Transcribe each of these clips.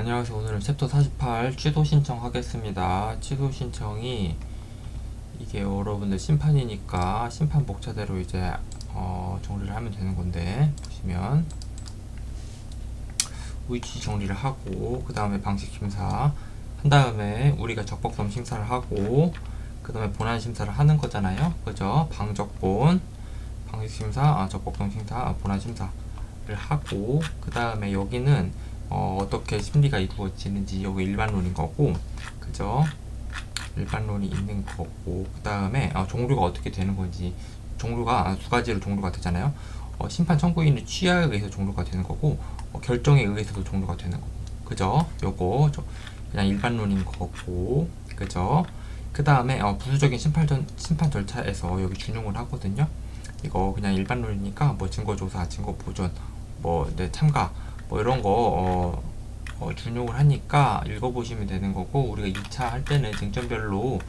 안녕하세요. 오늘은 챕터 48 취소 신청하겠습니다. 취소 신청이 이게 여러분들 심판이니까 심판 목차대로 이제 정리를 하면 되는 건데, 보시면 위치 정리를 하고 그 다음에 방식 심사 한 다음에 우리가 적법성 심사를 하고 그 다음에 본안 심사를 하는 거잖아요. 그죠? 방적본 방식 심사, 적법성 심사, 본안 심사를 하고 그 다음에 여기는 어떻게 심리가 이루어지는지 여기 일반론인 거고, 그죠? 일반론이 있는 거고, 그 다음에 종류가 어떻게 되는 건지, 종류가 두 가지로 종류가 되잖아요. 심판 청구인의 취하에 의해서 종류가 되는 거고, 결정에 의해서도 종류가 되는 거고, 그죠? 요거 그냥 일반론인 거고, 그죠? 그 다음에 부수적인 심판 절차에서 여기 준용을 하거든요. 이거 그냥 일반론이니까 뭐 증거조사, 증거보존, 뭐 참가, 뭐 이런 거 준용을 하니까 읽어보시면 되는 거고, 우리가 2차 할 때는 쟁점별로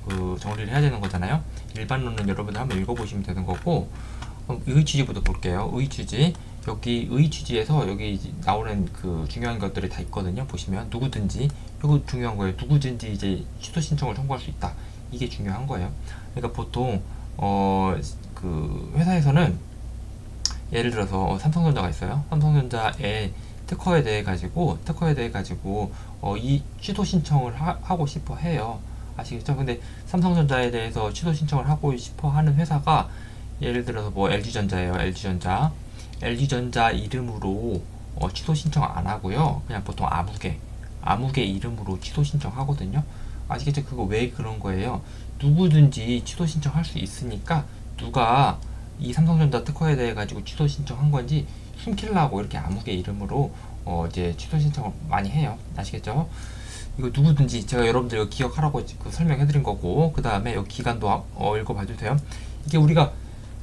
그 정리를 해야 되는 거잖아요. 일반론은 여러분들 한번 읽어보시면 되는 거고, 의취지부터 볼게요. 의취지, 여기 의취지에서 여기 나오는 그 중요한 것들이 다 있거든요. 보시면 누구든지, 이거 중요한 거예요. 누구든지 이제 취소 신청을 청구할 수 있다. 이게 중요한 거예요. 그러니까 보통 그 회사에서는 예를 들어서 삼성전자가 있어요. 삼성전자의 특허에 대해 가지고 이 취소 신청을 하고 싶어 해요. 아시겠죠? 근데 삼성전자에 대해서 취소 신청을 하고 싶어 하는 회사가 예를 들어서 뭐 LG전자예요. LG전자 이름으로 취소 신청 안 하고요. 그냥 보통 아무개 이름으로 취소 신청하거든요. 아시겠죠? 그거 왜 그런 거예요? 누구든지 취소 신청할 수 있으니까, 누가 이 삼성전자 특허에 대해 가지고 취소 신청한 건지 숨기려고 이렇게 아무개 이름으로 이제 취소 신청을 많이 해요. 아시겠죠? 이거 누구든지, 제가 여러분들 이거 기억하라고 그 설명해 드린 거고, 그 다음에 여기 기간도 읽어봐 주세요. 이게 우리가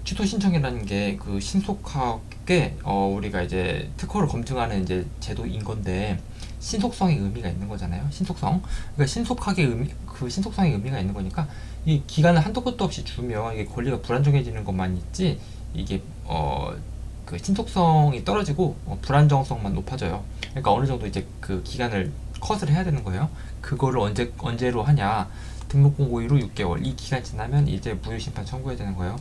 취소 신청이라는 게 그 신속하게 우리가 이제 특허를 검증하는 이제 제도인 건데, 신속성의 의미가 있는 거잖아요. 신속성. 그러니까 신속성의 의미가 있는 거니까 이 기간을 한도 끝도 없이 주면 이게 권리가 불안정해지는 것만 있지, 이게 그 신속성이 떨어지고 불안정성만 높아져요. 그러니까 어느 정도 이제 그 기간을 컷을 해야 되는 거예요. 그거를 언제로 하냐? 등록 공고 이후 6개월, 이 기간 지나면 이제 무효 심판 청구해야 되는 거예요.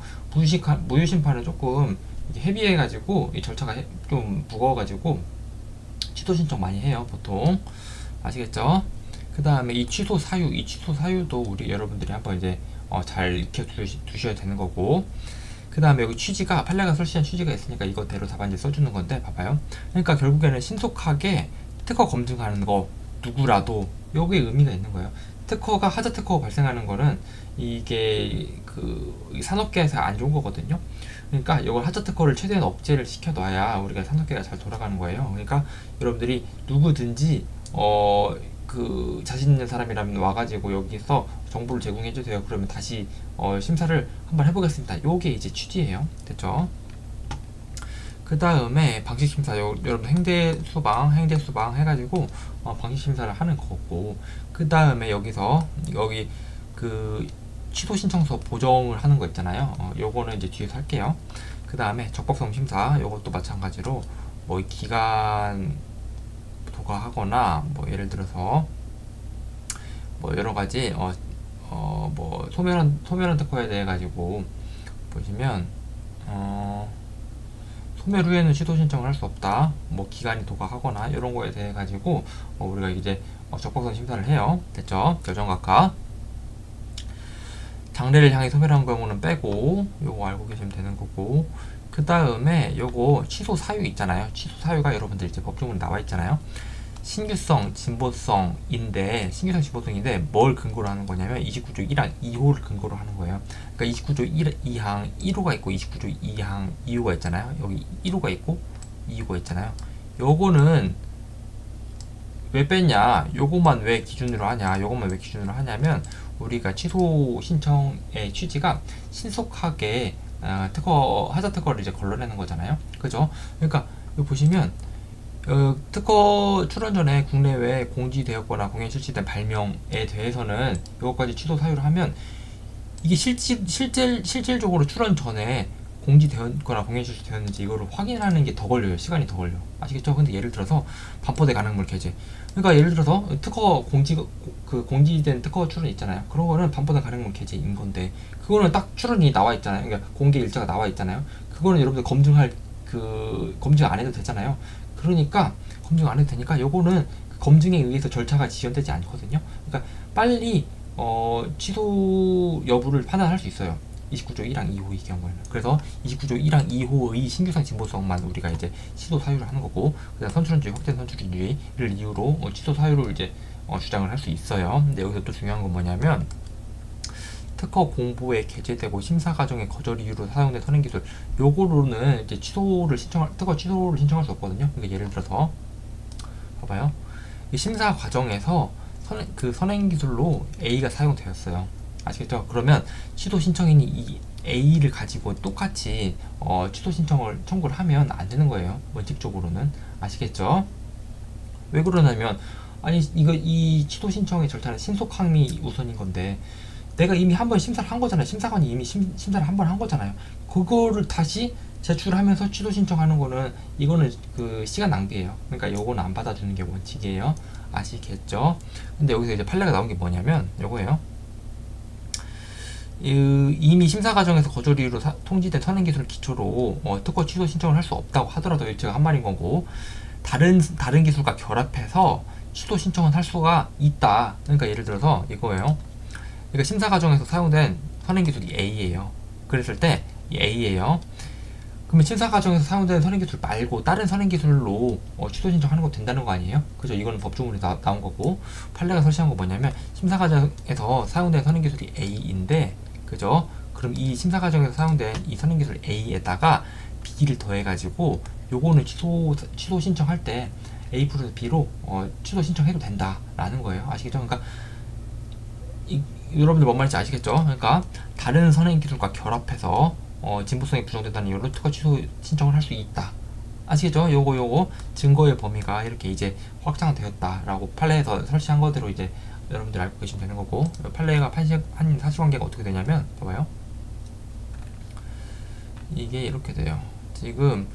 무효 심판은 조금 헤비해가지고 이 절차가 좀 무거워가지고 취소 신청 많이 해요, 보통. 아시겠죠? 그 다음에 이 취소 사유도 우리 여러분들이 한번 이제 잘 익혀 두셔야 되는 거고, 그 다음에 여기 취지가 판례가 설치한 취지가 있으니까 이거대로 답안지 써주는 건데, 봐봐요. 그러니까 결국에는 신속하게 특허 검증하는 거, 누구라도 여기에 의미가 있는 거예요. 하자 특허가 발생하는 거는 이게 그 산업계에서 안 좋은 거거든요. 그러니까 이걸 하자 특허를 최대한 억제를 시켜놔야 우리가 산업계가 잘 돌아가는 거예요. 그러니까 여러분들이 누구든지 그 자신 있는 사람이라면 와가지고 여기서 정보를 제공해 주세요. 그러면 다시 심사를 한번 해보겠습니다. 요게 이제 취지예요. 됐죠? 그 다음에 방식 심사, 여러분 행대 수방 해가지고 방식 심사를 하는 거고, 그 다음에 여기 그 취소 신청서 보정을 하는 거 있잖아요. 요거는 이제 뒤에서 할게요. 그 다음에 적법성 심사, 요것도 마찬가지로 뭐 기간 도과하거나 뭐 예를 들어서 뭐 여러 가지 뭐 소멸한 특허에 대해 가지고 보시면 소멸 후에는 취소 신청을 할 수 없다. 뭐 기간이 도과하거나 이런 거에 대해 가지고 우리가 이제 적법성 심사를 해요. 됐죠? 여정각하. 장래를 향해 소멸한 경우는 빼고 요거 알고 계시면 되는 거고, 그 다음에 요거 취소 사유 있잖아요. 취소 사유가 여러분들 이제 법조문에 나와 있잖아요. 신규성, 진보성인데 뭘 근거로 하는 거냐면 29조 1항 2호를 근거로 하는 거예요. 그러니까 29조 2항 1호가 있고 29조 2항 2호가 있잖아요. 여기 1호가 있고 2호가 있잖아요. 요거는 왜 뺐냐? 요것만 왜 기준으로 하냐면, 우리가 취소 신청의 취지가 신속하게 하자 특허를 이제 걸러내는 거잖아요. 그죠? 그러니까 여기 보시면 특허 출원 전에 국내외에 공지되었거나 공연 실시된 발명에 대해서는 이것까지 취소 사유를 하면, 이게 실질적으로 출원 전에 공지되었거나 공연 실시되었는지 이거를 확인하는 게 더 걸려요. 시간이 더 걸려. 아시겠죠? 근데 예를 들어서 반포대 가능물 게재. 그러니까 예를 들어서 특허 공지된 특허 출원 있잖아요. 그런 거는 반포대 가능물 게재인 건데 그거는 딱 출원이 나와 있잖아요. 그러니까 공개 일자가 나와 있잖아요. 그거는 여러분들 검증 안 해도 되잖아요. 그러니까 검증 안 해도 되니까 요거는 검증에 의해서 절차가 지연되지 않거든요. 그러니까 빨리 취소 여부를 판단할 수 있어요. 29조 1항 2호의 경우에는. 그래서 29조 1항 2호의 신규상 진보성만 우리가 이제 취소 사유를 하는 거고, 그다음 선출원주의, 확대 선출원주의를 이유로 취소 사유를 이제 주장을 할 수 있어요. 근데 여기서 또 중요한 건 뭐냐면, 특허 공보에 게재되고 심사 과정의 거절 이유로 사용된 선행기술, 요거로는 이제 특허 취소를 신청할 수 없거든요. 그러니까 예를 들어서 봐봐요. 이 심사 과정에서 선행기술로 A가 사용되었어요. 아시겠죠? 그러면 취소 신청인이 이 A를 가지고 똑같이 취소 신청을 청구를 하면 안 되는 거예요. 원칙적으로는. 아시겠죠? 왜 그러냐면, 아니 이 취소 신청의 절차는 신속함이 우선인 건데 내가 이미 한 번 심사를 한 거잖아요. 심사관이 이미 심사를 한 번 한 거잖아요. 그거를 다시 제출하면서 취소 신청하는 거는 이거는 그 시간 낭비예요. 그러니까 요거는 안 받아주는 게 원칙이에요. 아시겠죠? 근데 여기서 이제 판례가 나온 게 뭐냐면 요거예요. 이미 심사 과정에서 거절 이유로 통지된 선행기술을 기초로 특허 취소 신청을 할 수 없다고 하더라도 제가 한 말인 거고, 다른 기술과 결합해서 취소 신청은 할 수가 있다. 그러니까 예를 들어서 이거예요. 그러니까 심사 과정에서 사용된 선행기술이 A예요. 그랬을 때 이 A예요. 그러면 심사 과정에서 사용된 선행기술 말고 다른 선행기술로 취소 신청하는 거 된다는 거 아니에요? 그죠? 이거는 법조문에 나온 거고, 판례가 설치한 거 뭐냐면 심사 과정에서 사용된 선행기술이 A인데, 그죠? 그럼 이 심사 과정에서 사용된 이 선행기술 A에다가 B를 더해가지고 요거는 취소 신청할 때 A 플러스 B로 취소 신청해도 된다라는 거예요. 아시겠죠? 그러니까 여러분들 뭔 말인지 아시겠죠? 그러니까 다른 선행기술과 결합해서 진보성이 부정된다는 이유로 특허 취소 신청을 할 수 있다. 아시겠죠? 요거 증거의 범위가 이렇게 이제 확장되었다라고 판례에서 설치한 거대로 이제 여러분들 알고 계시면 되는 거고, 판례가 한 사실관계가 어떻게 되냐면 봐봐요. 이게 이렇게 돼요. 지금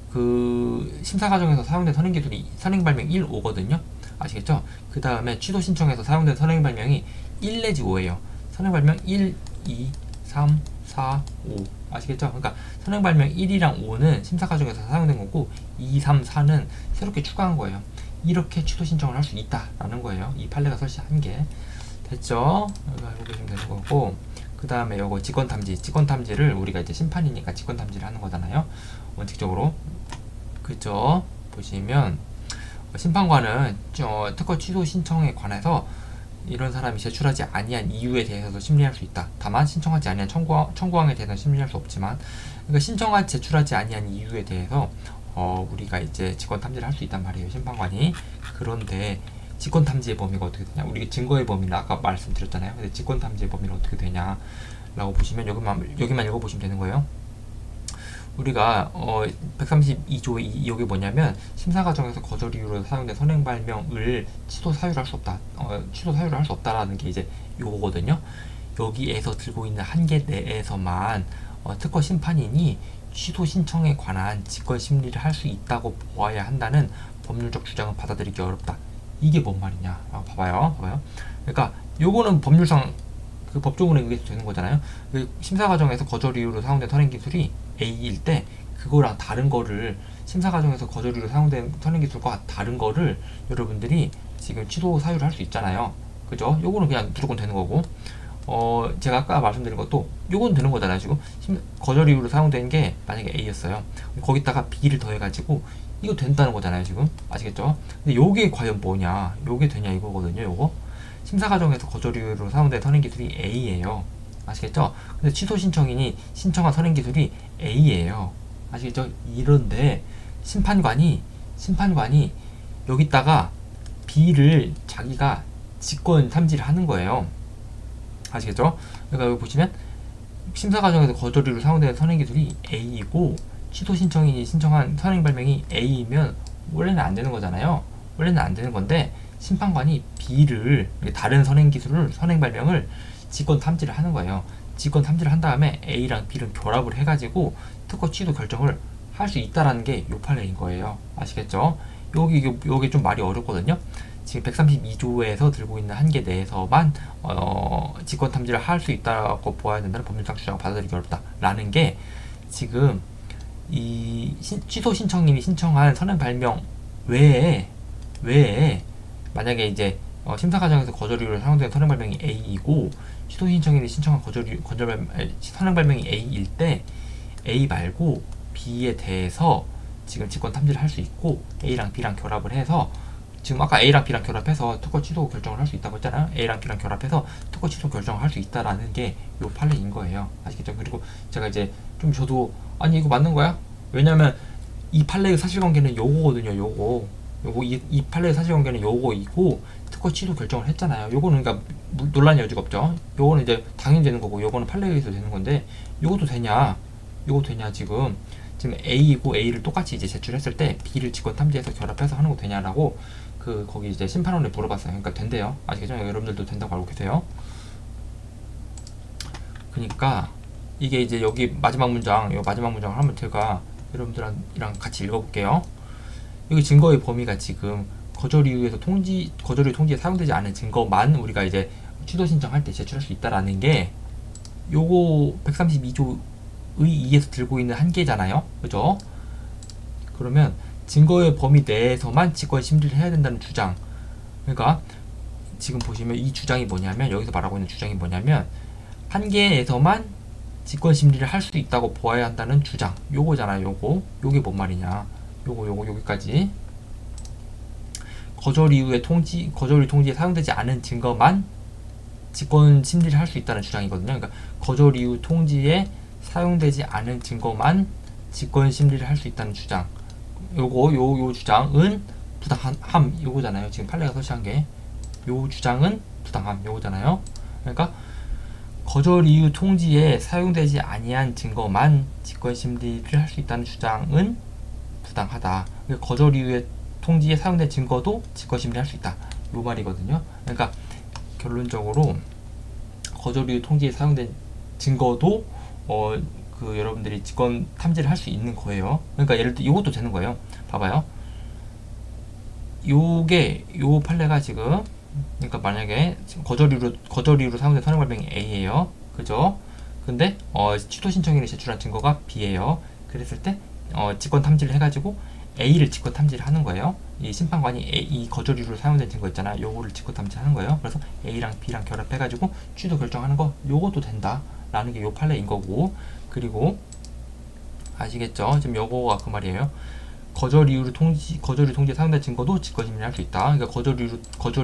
그 심사 과정에서 사용된 선행기술이 선행발명 1, 5거든요. 아시겠죠? 그 다음에 취소 신청에서 사용된 선행발명이 1 내지 5예요. 선행발명 1, 2, 3, 4, 5. 아시겠죠? 그러니까 선행발명 1이랑 5는 심사 과정에서 사용된 거고 2, 3, 4는 새롭게 추가한 거예요. 이렇게 취소 신청을 할 수 있다라는 거예요. 이 판례가 설치한 게. 됐죠? 여기 알고 계시면 되는 거고, 그 다음에 요거 직권탐지를 우리가 이제 심판이니까 직권탐지를 하는 거잖아요. 원칙적으로. 그죠? 보시면 심판관은 특허 취소 신청에 관해서 이런 사람이 제출하지 아니한 이유에 대해서도 심리할 수 있다. 다만 신청하지 아니한 청구항에 대해서는 심리할 수 없지만, 그러니까 제출하지 아니한 이유에 대해서 우리가 이제 직권 탐지를 할 수 있단 말이에요, 심판관이. 그런데 직권 탐지의 범위가 어떻게 되냐? 우리 증거의 범위는 아까 말씀드렸잖아요. 근데 직권 탐지의 범위는 어떻게 되냐라고 보시면 여기만 읽어보시면 되는 거예요. 우리가 132조 2역이 뭐냐면 심사 과정에서 거절 이유로 사용된 선행 발명을 취소 사유를 할 수 없다. 취소 사유를 할 수 없다라는 게 이제 요거거든요. 여기에서 들고 있는 한계 내에서만 특허 심판인이 취소 신청에 관한 직권 심리를 할 수 있다고 보아야 한다는 법률적 주장은 받아들이기 어렵다. 이게 뭔 말이냐? 봐봐요. 그러니까 요거는 법률상 그 법조문에 의해서 되는 거잖아요. 그 심사 과정에서 거절 이유로 사용된 선행 기술이 A일 때 그거랑 다른 거를 심사 과정에서 거절 이유로 사용된 선행 기술과 다른 거를 여러분들이 지금 취소 사유를 할 수 있잖아요. 그죠? 요거는 그냥 무조건 되는 거고, 제가 아까 말씀드린 것도 요건 되는 거잖아요. 지금 거절 이유로 사용된 게 만약에 A였어요. 거기다가 B를 더해가지고 이거 된다는 거잖아요. 지금 아시겠죠? 근데 요게 과연 뭐냐? 요게 되냐 이거거든요. 요거 심사 과정에서 거절 이유로 사용된 선행 기술이 A예요. 아시겠죠? 근데 취소 신청인이 신청한 선행 기술이 A예요. 아시겠죠? 이런데 심판관이 여기다가 B를 자기가 직권 탐지를 하는 거예요. 아시겠죠? 그러니까 여기 보시면 심사 과정에서 거절 이유로 사용된 선행 기술이 A이고 취소 신청인이 신청한 선행 발명이 A이면 원래는 안 되는 거잖아요. 원래는 안 되는 건데 심판관이 B를 다른 선행 기술을 선행 발명을 직권 탐지를 하는 거예요. 직권 탐지를 한 다음에 A랑 B를 결합을 해가지고 특허 취소 결정을 할 수 있다라는 게 요 판례인 거예요. 아시겠죠? 여기 좀 말이 어렵거든요. 지금 132조에서 들고 있는 한계 내에서만 직권 탐지를 할 수 있다고 보아야 된다는 법률상 주장을 받아들이기 어렵다라는 게 지금 이 취소 신청인이 신청한 선행 발명 외에 만약에 이제 심사 과정에서 거절 이유로 사용된 선행 발명이 A이고 취소 신청인이 신청한 선행 발명이 A일 때 A 말고 B에 대해서 지금 직권 탐지를 할 수 있고 A랑 B랑 결합을 해서 지금 아까 A랑 B랑 결합해서 특허 취소 결정을 할 수 있다고 했잖아요. A랑 B랑 결합해서 특허 취소 결정을 할 수 있다라는 게 요 판례인 거예요. 아시겠죠? 그리고 제가 이제 좀 저도 아니 이거 맞는 거야? 왜냐면 이 판례의 사실관계는 요거거든요. 이 판례의 사실관계는 요거이고 특허 취소 결정을 했잖아요. 요거는 그러니까 논란의 여지가 없죠. 요거는 이제 당연히 되는 거고 요거는 판례에 의해서 되는 건데 요것도 되냐? 요거 되냐 지금 A이고 A를 똑같이 이제 제출했을 때 B를 직권 탐지해서 결합해서 하는 거 되냐라고 거기 이제 심판원에 물어봤어요. 그러니까 된대요. 아시겠죠? 여러분들도 된다고 알고 계세요. 그러니까 이게 이제 여기 마지막 문장을 한번 제가 여러분들이랑 같이 읽어볼게요. 여기 증거의 범위가 지금 거절 이유에서 거절 이유 통지에 사용되지 않은 증거만 우리가 이제 취소 신청할 때 제출할 수 있다라는 게 요거 132조의 2에서 들고 있는 한계잖아요. 그죠? 그러면 증거의 범위 내에서만 직권 심리를 해야 된다는 주장. 그러니까 지금 보시면 이 주장이 뭐냐면 여기서 말하고 있는 주장이 뭐냐면 한계에서만 직권 심리를 할 수 있다고 보아야 한다는 주장. 요거잖아요. 요게 뭔 말이냐? 여기까지. 거절 이유 통지에 사용되지 않은 증거만 직권 심리를 할 수 있다는 주장이거든요. 그러니까 거절 이유 통지에 사용되지 않은 증거만 직권 심리를 할 수 있다는 주장. 요 주장은 부당함 요거잖아요. 지금 판례가 설치한 게 요 주장은 부당함 요거잖아요. 그러니까 거절 이유 통지에 사용되지 아니한 증거만 직권 심리를 할 수 있다는 주장은 부당하다. 그러니까 거절 이유의 통지에 사용된 증거도 직권 심리할 수 있다. 요 말이거든요. 그러니까 결론적으로 거절 이유 통지에 사용된 증거도 여러분들이 직권 탐지를 할 수 있는 거예요. 그러니까 예를 들어 이것도 되는 거예요. 봐봐요. 요 판례가 지금 그러니까 만약에 거절 이유로 사용된 선행 발명이 A예요. 그죠? 근데 취소 신청인이 제출한 증거가 B예요. 그랬을 때 직권 탐지를 해가지고 A를 직권 탐지를 하는 거예요. 이 심판관이 이 거절 이유로 사용된 증거 있잖아요. 요거를 직권 탐지하는 거예요. 그래서 A랑 B랑 결합해가지고 취소 결정하는 거 요것도 된다. 라는 게 요 판례인 거고 그리고 아시겠죠? 지금 요거가 그 말이에요. 거절 이유 통지에 사용된 증거도 직권 심리할 수 있다. 그러니까 거절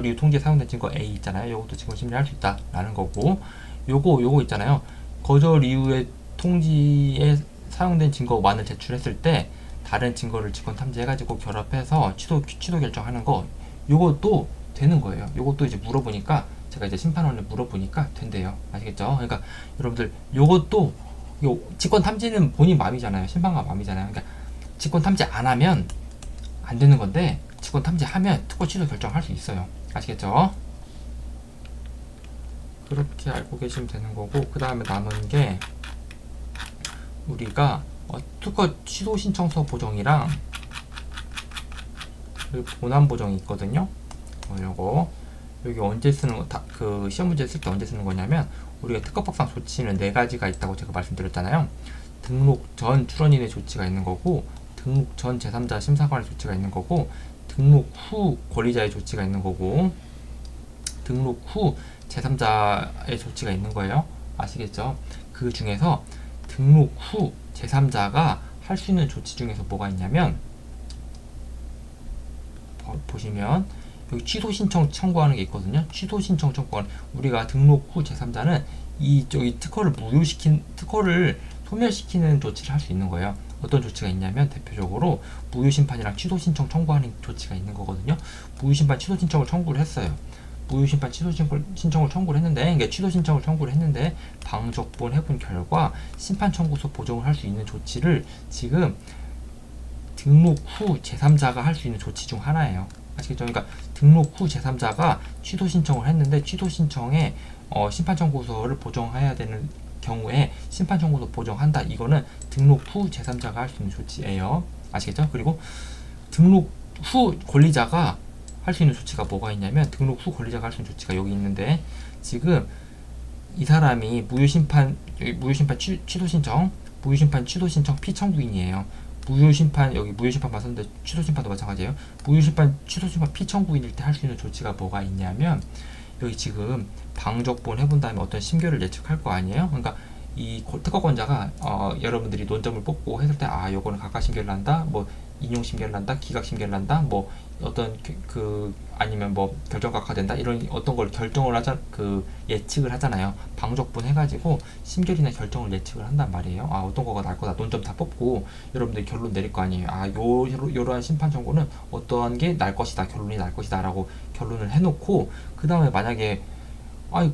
이유 통지에 사용된 증거 A 있잖아요. 요것도 직권 심리할 수 있다라는 거고 요거 있잖아요. 거절 이유의 통지에 사용된 증거만을 제출했을 때 다른 증거를 직권 탐지해가지고 결합해서 취소 결정하는 거 요것도 되는 거예요. 요것도 이제 물어보니까 제가 이제 심판원에 물어보니까 된대요. 아시겠죠? 그러니까 여러분들 요것도 직권 탐지는 본인 마음이잖아요. 심판관 마음이잖아요. 그러니까 직권 탐지 안 하면 안 되는 건데 직권 탐지하면 특허 취소 결정할 수 있어요. 아시겠죠? 그렇게 알고 계시면 되는 거고 그 다음에 남은 게 우리가 특허 취소 신청서 보정이랑 본안 보정이 있거든요. 요거 여기 언제 쓰는 거, 그 시험 문제 쓸 때 언제 쓰는 거냐면 우리가 특허법상 조치는 4가지가 있다고 제가 말씀드렸잖아요. 등록 전 출원인의 조치가 있는 거고 등록 전 제3자 심사관의 조치가 있는 거고 등록 후 권리자의 조치가 있는 거고 등록 후 제3자의 조치가 있는 거예요. 아시겠죠? 그 중에서 등록 후 제3자가 할 수 있는 조치 중에서 뭐가 있냐면 보시면 여기 취소 신청 청구하는 게 있거든요. 취소 신청 청구하는 우리가 등록 후 제3자는 이쪽이 특허를 소멸시키는 조치를 할 수 있는 거예요. 어떤 조치가 있냐면 대표적으로 무효심판이랑 취소 신청 청구하는 조치가 있는 거거든요. 무효심판 취소 신청을 청구를 했어요. 무효심판 취소 신청을 청구를 했는데 그러니까 취소 신청을 청구를 했는데 방적본 해본 결과 심판 청구서 보정을 할 수 있는 조치를 지금 등록 후 제3자가 할 수 있는 조치 중 하나예요. 아시겠죠? 그러니까 등록 후 제3자가 취소 신청을 했는데 취소 신청에 심판 청구서를 보정해야 되는 경우에 심판 청구서 보정한다. 이거는 등록 후 제3자가 할 수 있는 조치예요. 아시겠죠? 그리고 등록 후 권리자가 할 수 있는 조치가 뭐가 있냐면, 등록 후 권리자가 할 수 있는 조치가 여기 있는데, 지금 이 사람이 무효심판 취소신청, 무효심판 취소신청 피청구인이에요. 무효심판, 여기 무효심판 봤었는데 취소심판도 마찬가지예요. 무효심판 취소심판 피청구인일 때 할 수 있는 조치가 뭐가 있냐면, 여기 지금 방적본 해본 다음에 어떤 심결을 예측할 거 아니에요. 그러니까 이 특허권자가 여러분들이 논점을 뽑고 했을 때, 아 요거는 각각심결을 한다, 뭐 인용심결을 한다, 기각심결을 한다, 뭐 어떤 아니면 뭐 결정각하된다, 이런 어떤 걸 결정을 예측을 하잖아요. 방적분 해가지고 심결이나 결정을 예측을 한단 말이에요. 아 어떤 거가 날 거다, 논점 다 뽑고 여러분들이 결론 내릴 거 아니에요. 아 요러한 심판 청구는 어떠한 게 날 것이다, 결론이 날 것이다 라고 결론을 해놓고, 그 다음에 만약에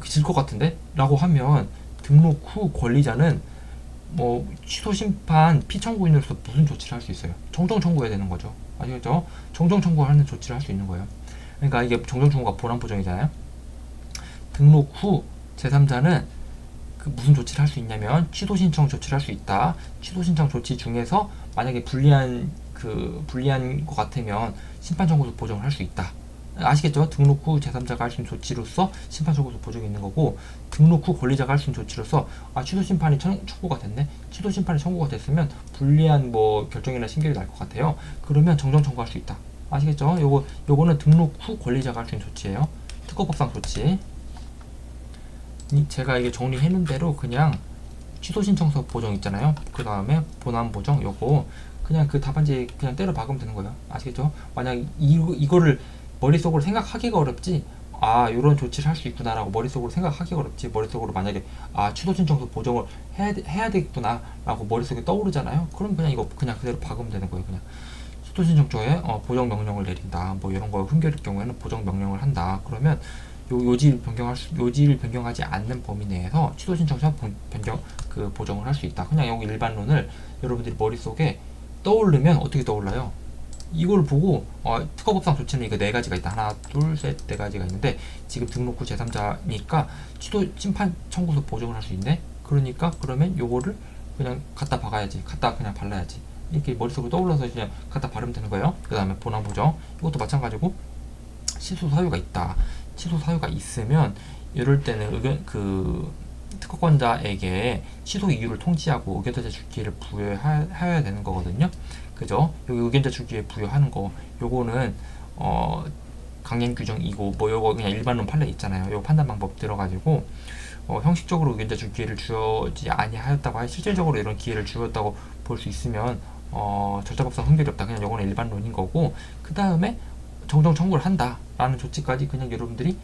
질 것 같은데? 라고 하면, 등록 후 권리자는 뭐 취소심판 피청구인으로서 무슨 조치를 할 수 있어요? 정정 청구해야 되는 거죠. 아시겠죠? 정정 청구하는 조치를 할 수 있는 거예요. 그러니까 이게 정정 청구가 본안 보정이잖아요. 등록 후 제3자는 무슨 조치를 할 수 있냐면, 취소신청 조치를 할 수 있다. 취소신청 조치 중에서 만약에 불리한 것 같으면 심판 청구서 보정을 할 수 있다. 아시겠죠? 등록 후 제3자가 할 수 있는 조치로서 심판 청구서 보정이 있는 거고, 등록 후 권리자가 할 수 있는 조치로서 취소 심판이 청구가 됐네. 취소 심판이 청구가 됐으면 불리한 뭐 결정이나 심결이 날 것 같아요. 그러면 정정 청구할 수 있다. 아시겠죠? 요거는 등록 후 권리자가 할 수 있는 조치예요. 특허법상 조치. 제가 이게 정리해 놓은 대로 그냥 취소 신청서 보정 있잖아요. 그 다음에 본안 보정, 요거 그냥 그 답안지 그냥 때려 박으면 되는 거예요. 아시겠죠? 만약 이거를 머릿속으로 생각하기가 어렵지, 요런 조치를 할 수 있구나라고 머릿속으로 생각하기가 어렵지, 머릿속으로 만약에 취소 신청서 보정을 해야 되겠구나 라고 머릿속에 떠오르잖아요. 그럼 그냥 이거 그냥 그대로 박으면 되는 거예요. 그냥 취소 신청서에 보정 명령을 내린다, 뭐 이런 거 흠결일 경우에는 보정 명령을 한다. 그러면 요지를 변경하지 않는 범위 내에서 취소 신청서 보정을 할 수 있다. 그냥 여기 일반론을 여러분들이 머릿속에 떠오르면 어떻게 떠올라요? 이걸 보고 특허법상 조치는 이거 4가지가 있다. 하나, 둘, 셋, 4가지가 있는데, 지금 등록 후 제3자니까 취소 심판 청구서 보정을 할 수 있네. 그러니까 그러면 요거를 그냥 갖다 박아야지, 갖다 그냥 발라야지, 이렇게 머릿속으로 떠올라서 그냥 갖다 바르면 되는 거예요. 그 다음에 본안 보정, 이것도 마찬가지고 취소 사유가 있다. 취소 사유가 있으면 이럴 때는 특허권자에게 취소 이유를 통지하고 의견 제출 기회를 부여해야 되는 거거든요. 그죠? 여기 의견 제출 기회 부여하는 거, 요거는 강행 규정이고, 뭐 요거 그냥 일반론 판례 있잖아요. 요 판단 방법 들어가지고 형식적으로 의견 제출 기회를 주어지 아니하였다고 실질적으로 이런 기회를 주었다고 볼 수 있으면 절차법상 흥결이 없다. 그냥 요거는 일반론인 거고, 그 다음에 정정 청구를 한다 라는 조치까지 그냥 여러분들이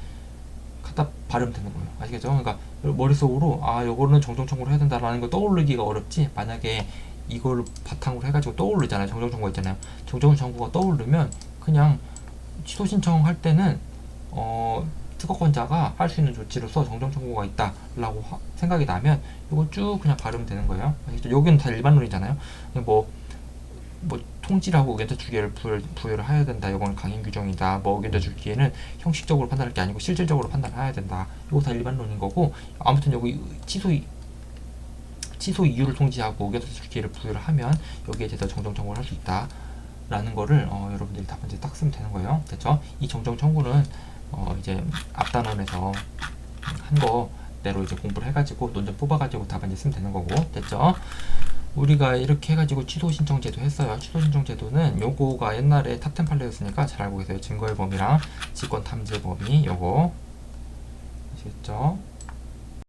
갖다 바르면 되는 거예요. 아시겠죠? 그러니까 머릿속으로 요거는 정정 청구를 해야 된다라는 거 떠오르기가 어렵지, 만약에 이걸 바탕으로 해가지고 떠오르잖아요. 정정 청구가 있잖아요. 정정 청구가 떠오르면 그냥 취소 신청할 때는 특허권자가 할 수 있는 조치로서 정정 청구가 있다라고 생각이 나면 이거 쭉 그냥 바르면 되는 거예요. 아시겠죠? 여기는 다 일반론이잖아요. 뭐 통지를 하고 의견 제출 기회를 부여를 해야 된다. 이건 강행 규정이다. 뭐 의견 제출 기회는 형식적으로 판단할 게 아니고 실질적으로 판단해야 된다. 이거 다 일반론인 거고, 아무튼 여기 취소 이유를 통지하고 의견 제출 기회를 부여를 하면 여기에 대해서 정정 청구를 할 수 있다 라는 거를 여러분들이 답안지에 딱 쓰면 되는 거예요. 됐죠? 이 정정 청구는 이제 앞단원에서 한 거 대로 이제 공부를 해가지고 논점 뽑아가지고 답안지 쓰면 되는 거고, 됐죠? 우리가 이렇게 해가지고 취소 신청 제도 했어요. 취소 신청 제도는 요거가 옛날에 탑10 판례였으니까 잘 알고 계세요. 증거의 범위랑 직권 탐지의 범위, 요거 아시겠죠?